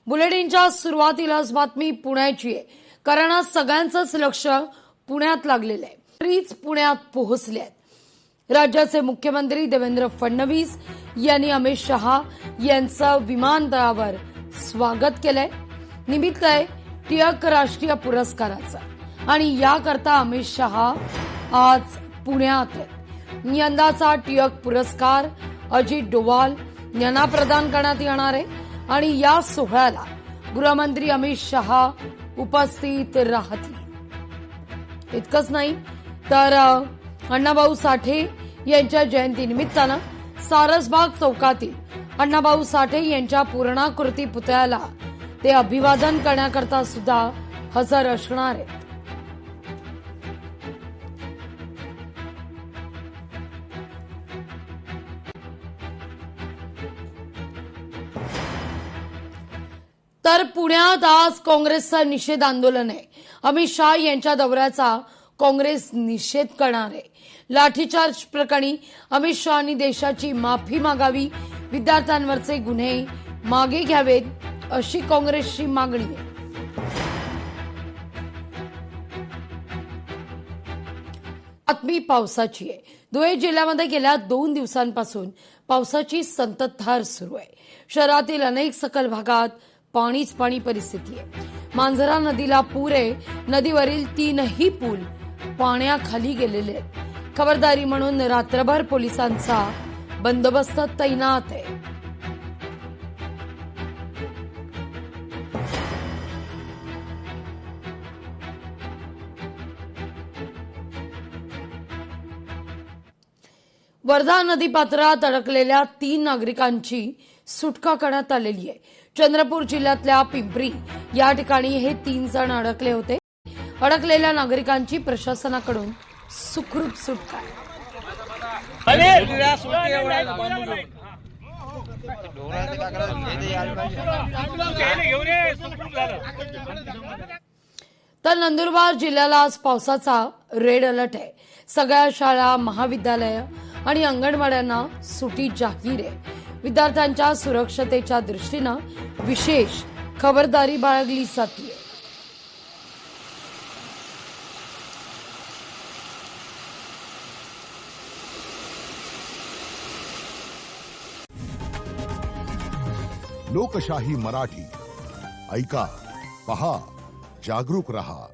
बुलेटिनच्या सुरुवातीलाच बातमी पुण्याची आहे, कारण आज सगळ्यांचंच लक्ष पुण्यात लागलेलं आहे. तरीच पुण्यात पोहोचले आहेत. राज्याचे मुख्यमंत्री देवेंद्र फडणवीस यांनी अमित शहा यांचं विमानतळावर स्वागत केलंय. निमित्त आहे टिळक राष्ट्रीय पुरस्काराचं आणि याकरता अमित शहा आज पुण्यात आहेत. यंदाचा टिळक पुरस्कार अजित डोवाल यांना प्रदान करण्यात येणार आहे आणि या सोहळ्याला गृहमंत्री अमित शहा उपस्थित राहतील. इतकंच नाही तर अण्णाभाऊ साठे यांच्या जयंतीनिमित्तानं सारसबाग चौकातील अण्णाभाऊ साठे यांच्या पूर्णाकृती पुतळ्याला ते अभिवादन करण्याकरता सुद्धा हजर असणार आहेत. तर पुण्यात आज काँग्रेसचं निषेध आंदोलन आहे. अमित शहा यांच्या दौऱ्याचा काँग्रेस निषेध करणार आहे. लाठीचार्ज प्रकरणी अमित शहानी देशाची माफी मागावी, विद्यार्थ्यांवरचे गुन्हे मागे घ्यावेत अशी काँग्रेसची मागणी आहे. बातमी पावसाची आहे. धुळे जिल्ह्यामध्ये गेल्या 2 दिवसांपासून पावसाची संततधार सुरू आहे. शहरातील अनेक सखल भागात पाणीच पाणी परिस्थिती आहे. मांजरा नदीला पूर आहे. नदीवरील 3ही पूल पाण्याखाली गेलेले आहेत. खबरदारी म्हणून रात्रभर पोलिसांचा बंदोबस्त तैनात आहे. वर्धा नदीपात्रात अडकलेल्या 3 नागरिकांची सुटका करण्यात आलेली आहे. चंद्रपूर जिल्ह्यातल्या पिंपरी या ठिकाणी हे 3 जण अडकले होते. अडकलेल्या नागरिकांची प्रशासनाकडून सुखरूप सुटका. तर नंदुरबार जिल्ह्याला आज पावसाचा रेड अलर्ट आहे. सगळ्या शाळा, महाविद्यालय आणि अंगणवाड्यांना सुट्टी जाहीर आहे. विद्यार्थ्यांच्या सुरक्षतेच्या दृष्टीनं विशेष खबरदारी बाळगली जाते. लोकशाही मराठी ऐका, पहा, जागरूक रहा.